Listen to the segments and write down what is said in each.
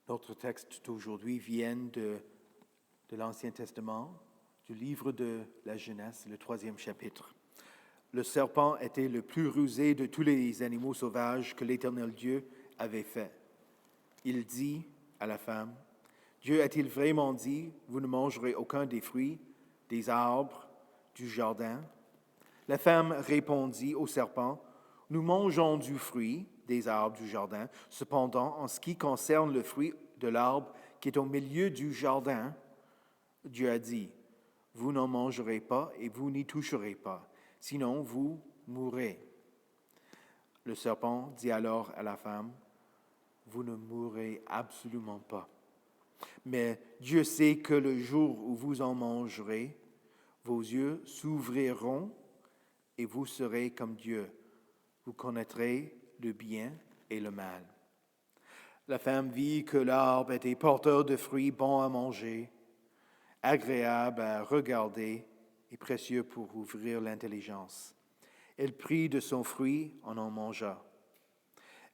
Notre texte d'aujourd'hui vient de l'Ancien Testament, du livre de la Genèse, le 3e chapitre. Le serpent était le plus rusé de tous les animaux sauvages que l'Éternel Dieu avait fait. Il dit à la femme, « Dieu a-t-il vraiment dit, vous ne mangerez aucun des fruits, des arbres, du jardin ?» La femme répondit au serpent, « Nous mangeons du fruit des arbres du jardin. Cependant, en ce qui concerne le fruit de l'arbre qui est au milieu du jardin, Dieu a dit, « Vous n'en mangerez pas et vous n'y toucherez pas, sinon vous mourrez. » Le serpent dit alors à la femme, « Vous ne mourrez absolument pas. Mais Dieu sait que le jour où vous en mangerez, vos yeux s'ouvriront et vous serez comme Dieu. Vous connaîtrez le bien et le mal. » La femme vit que l'arbre était porteur de fruits bons à manger, agréable à regarder et précieux pour ouvrir l'intelligence. Elle prit de son fruit, en mangea.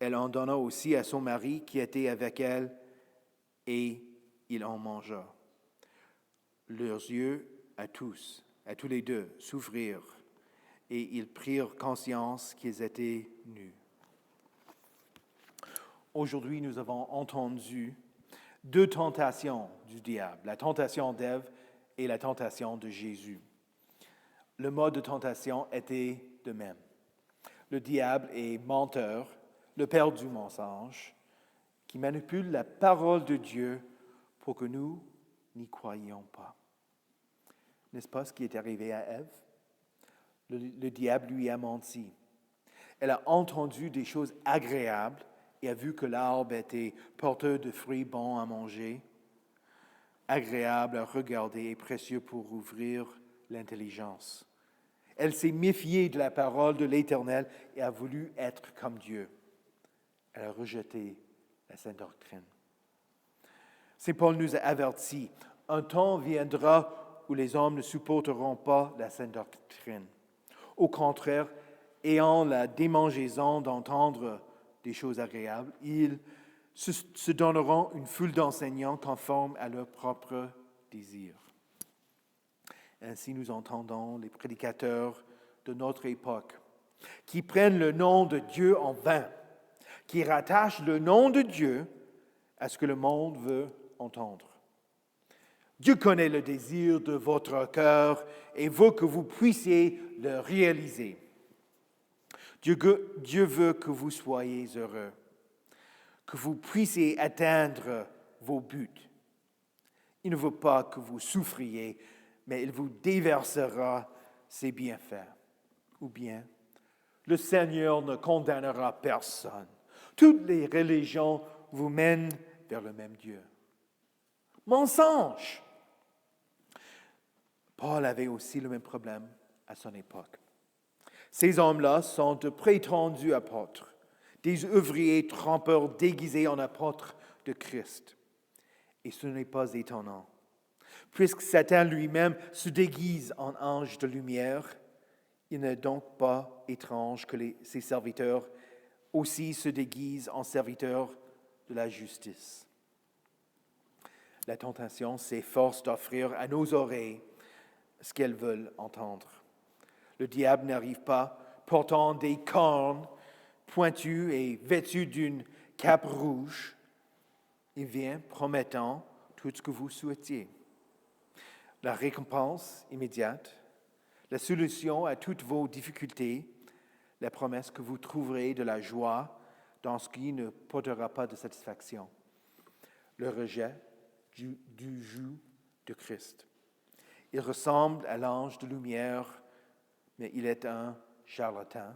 Elle en donna aussi à son mari qui était avec elle, et il en mangea. Leurs yeux, à tous les deux, s'ouvrirent, et ils prirent conscience qu'ils étaient nus. Aujourd'hui, nous avons entendu 2 tentations du diable, la tentation d'Ève et la tentation de Jésus. Le mode de tentation était de même. Le diable est menteur, le père du mensonge, qui manipule la parole de Dieu pour que nous n'y croyions pas. N'est-ce pas ce qui est arrivé à Ève? Le diable lui a menti. Elle a entendu des choses agréables et a vu que l'arbre était porteur de fruits bons à manger, agréable à regarder et précieux pour ouvrir l'intelligence. Elle s'est méfiée de la parole de l'Éternel et a voulu être comme Dieu. Elle a rejeté la sainte doctrine. Saint Paul nous a avertis, un temps viendra où les hommes ne supporteront pas la sainte doctrine. Au contraire, ayant la démangeaison d'entendre des choses agréables, ils se donneront une foule d'enseignants conformes à leurs propres désirs. Ainsi, nous entendons les prédicateurs de notre époque qui prennent le nom de Dieu en vain, qui rattachent le nom de Dieu à ce que le monde veut entendre. Dieu connaît le désir de votre cœur et veut que vous puissiez le réaliser. Dieu veut que vous soyez heureux, que vous puissiez atteindre vos buts. Il ne veut pas que vous souffriez, mais il vous déversera ses bienfaits. Ou bien, le Seigneur ne condamnera personne. Toutes les religions vous mènent vers le même Dieu. Mensonge! Paul avait aussi le même problème à son époque. Ces hommes-là sont de prétendus apôtres, des ouvriers trompeurs déguisés en apôtres de Christ. Et ce n'est pas étonnant. Puisque Satan lui-même se déguise en ange de lumière, il n'est donc pas étrange que ses serviteurs aussi se déguisent en serviteurs de la justice. La tentation s'efforce d'offrir à nos oreilles ce qu'elles veulent entendre. Le diable n'arrive pas portant des cornes pointus et vêtu d'une cape rouge. Il vient promettant tout ce que vous souhaitiez. La récompense immédiate, la solution à toutes vos difficultés, la promesse que vous trouverez de la joie dans ce qui ne portera pas de satisfaction, le rejet du joug de Christ. Il ressemble à l'ange de lumière, mais il est un charlatan,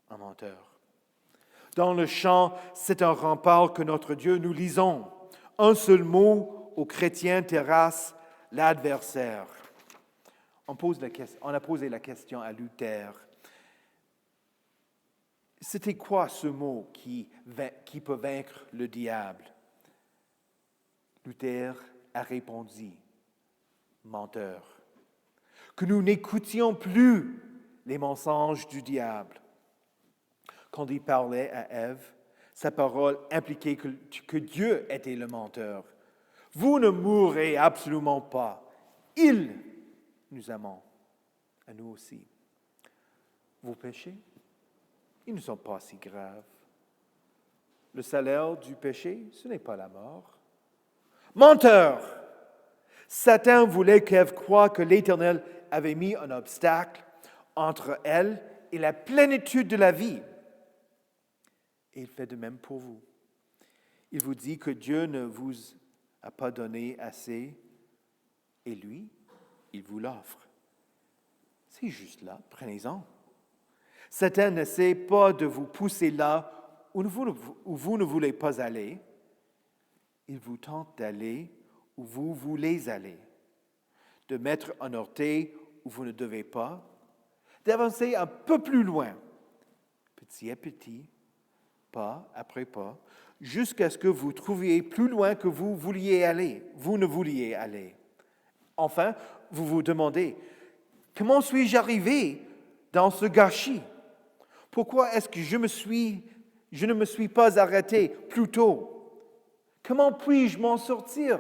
un menteur. Dans le chant, c'est un rempart que notre Dieu, nous lisons. Un seul mot aux chrétiens terrasse l'adversaire. On a posé la question à Luther. C'était quoi ce mot qui peut vaincre le diable? Luther a répondu, menteur. Que nous n'écoutions plus les mensonges du diable. Quand il parlait à Ève, Sa parole impliquait que Dieu était le menteur. Vous ne mourrez absolument pas. Il nous aime, à nous aussi. Vos péchés, ils ne sont pas si graves. Le salaire du péché, ce n'est pas la mort. Menteur! Satan voulait qu'Ève croie que l'Éternel avait mis un obstacle entre elle et la plénitude de la vie. Et il fait de même pour vous. Il vous dit que Dieu ne vous a pas donné assez, et lui, il vous l'offre. C'est juste là, prenez-en. Satan n'essaie pas de vous pousser là où vous ne voulez pas aller. Il vous tente d'aller où vous voulez aller, de mettre un orteil où vous ne devez pas, d'avancer un peu plus loin, petit à petit, pas après pas, jusqu'à ce que vous trouviez plus loin que vous ne vouliez aller. Enfin, vous vous demandez, comment suis-je arrivé dans ce gâchis? Pourquoi est-ce que je ne me suis pas arrêté plus tôt? Comment puis-je m'en sortir?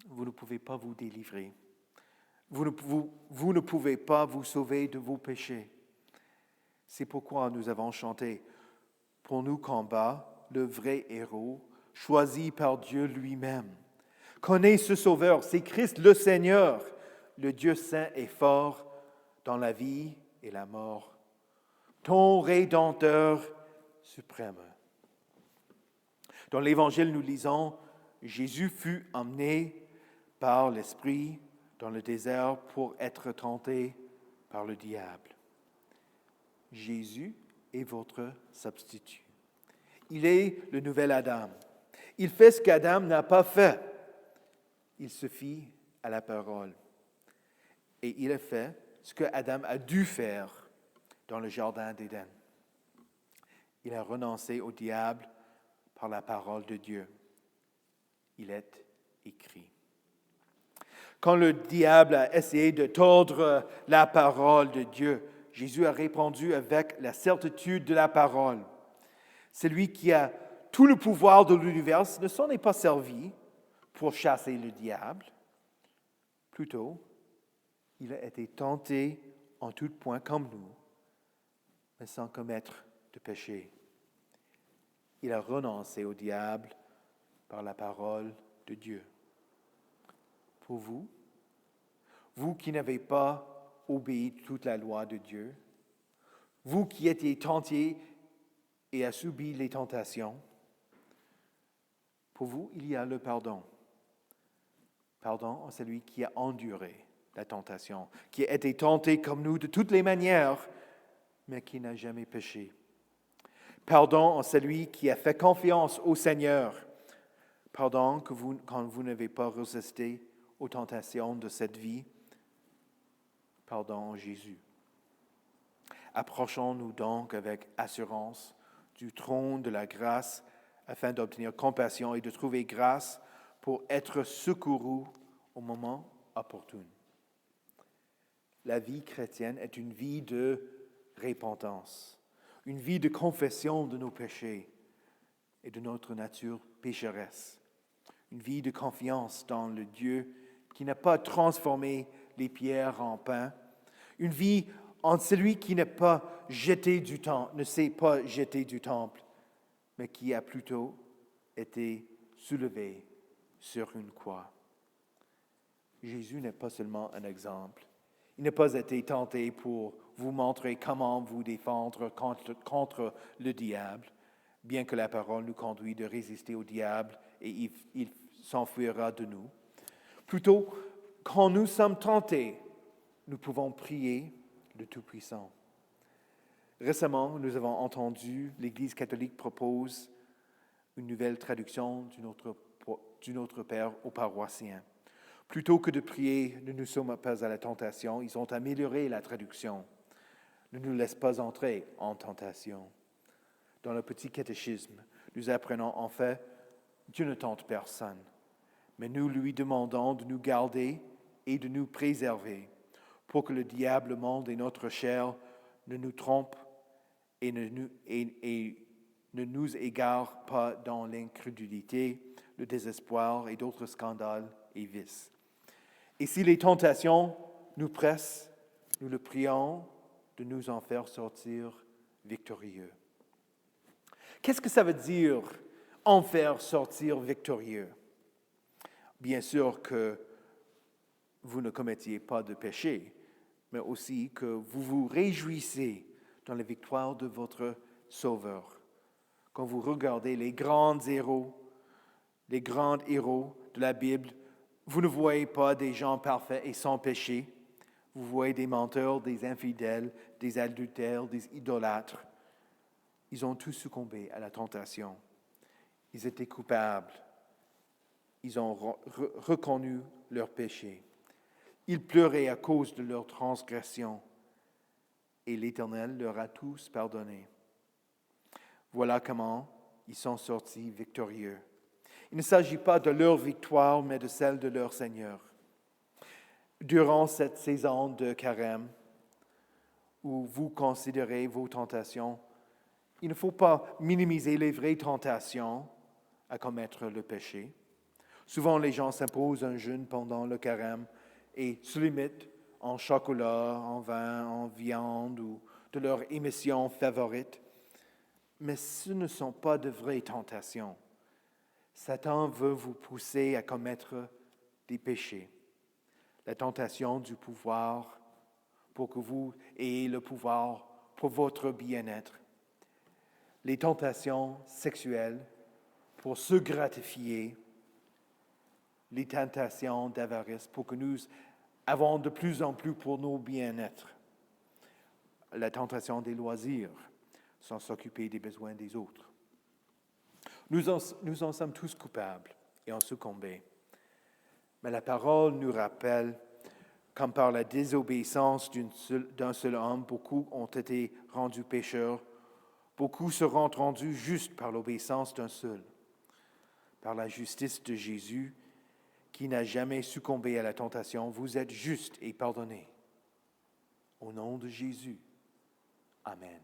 Vous ne pouvez pas vous délivrer. Vous ne pouvez pas vous sauver de vos péchés. C'est pourquoi nous avons chanté « Pour nous combat le vrai héros, choisi par Dieu lui-même. Connais ce Sauveur, c'est Christ le Seigneur, le Dieu saint et fort dans la vie et la mort, ton Rédempteur suprême. » Dans l'Évangile, nous lisons « Jésus fut emmené par l'Esprit dans le désert pour être tenté par le diable. » Jésus est votre substitut. Il est le nouvel Adam. Il fait ce qu'Adam n'a pas fait. Il se fie à la parole. Et il a fait ce que Adam a dû faire dans le jardin d'Éden. Il a renoncé au diable par la parole de Dieu. Il est écrit. Quand le diable a essayé de tordre la parole de Dieu, Jésus a répondu avec la certitude de la parole. Celui qui a tout le pouvoir de l'univers ne s'en est pas servi pour chasser le diable. Plutôt, il a été tenté en tout point comme nous, mais sans commettre de péché. Il a renoncé au diable par la parole de Dieu. Pour vous, vous qui n'avez pas obéi toute la loi de Dieu, vous qui étiez tentés et avez subi les tentations, pour vous, il y a le pardon. Pardon à celui qui a enduré la tentation, qui a été tenté comme nous de toutes les manières, mais qui n'a jamais péché. Pardon à celui qui a fait confiance au Seigneur. Pardon quand vous n'avez pas résisté aux tentations de cette vie. Pardon, Jésus. Approchons-nous donc avec assurance du trône de la grâce afin d'obtenir compassion et de trouver grâce pour être secourus au moment opportun. La vie chrétienne est une vie de repentance, une vie de confession de nos péchés et de notre nature pécheresse, une vie de confiance dans le Dieu qui n'a pas transformé les pierres en pain, une vie en celui qui ne s'est pas jeté du temple, mais qui a plutôt été soulevé sur une croix. Jésus n'est pas seulement un exemple. Il n'a pas été tenté pour vous montrer comment vous défendre contre le diable, bien que la parole nous conduise de résister au diable et il s'enfuira de nous. Plutôt, quand nous sommes tentés, nous pouvons prier le Tout-Puissant. Récemment, nous avons entendu l'Église catholique propose une nouvelle traduction du Notre Père aux paroissiens. Plutôt que de prier « Ne nous sommes pas à la tentation », ils ont amélioré la traduction. « Ne nous laisse pas entrer en tentation ». Dans le petit catéchisme, nous apprenons en fait « Dieu ne tente personne ». Mais nous lui demandons de nous garder et de nous préserver pour que le diable, le monde et notre chair ne nous trompent et ne nous égare pas dans l'incrédulité, le désespoir et d'autres scandales et vices. Et si les tentations nous pressent, nous le prions de nous en faire sortir victorieux. Qu'est-ce que ça veut dire, en faire sortir victorieux? Bien sûr que vous ne commettiez pas de péché, mais aussi que vous vous réjouissez dans la victoire de votre Sauveur. Quand vous regardez les grands héros de la Bible, vous ne voyez pas des gens parfaits et sans péché. Vous voyez des menteurs, des infidèles, des adultères, des idolâtres. Ils ont tous succombé à la tentation. Ils étaient coupables. Ils ont reconnu leur péché. Ils pleuraient à cause de leur transgression. Et l'Éternel leur a tous pardonné. Voilà comment ils sont sortis victorieux. Il ne s'agit pas de leur victoire, mais de celle de leur Seigneur. Durant cette saison de carême, où vous considérez vos tentations, il ne faut pas minimiser les vraies tentations à commettre le péché. Souvent, les gens s'imposent un jeûne pendant le carême et se limitent en chocolat, en vin, en viande ou de leur émission favorite. Mais ce ne sont pas de vraies tentations. Satan veut vous pousser à commettre des péchés. La tentation du pouvoir pour que vous ayez le pouvoir pour votre bien-être. Les tentations sexuelles pour se gratifier. Les tentations d'avarice pour que nous avons de plus en plus pour nos bien-être. La tentation des loisirs, sans s'occuper des besoins des autres. Nous en sommes tous coupables et en succombé. Mais la parole nous rappelle, comme par la désobéissance d'un seul homme, beaucoup ont été rendus pécheurs, beaucoup seront rendus justes par l'obéissance d'un seul. Par la justice de Jésus, qui n'a jamais succombé à la tentation, vous êtes justes et pardonnés. Au nom de Jésus. Amen.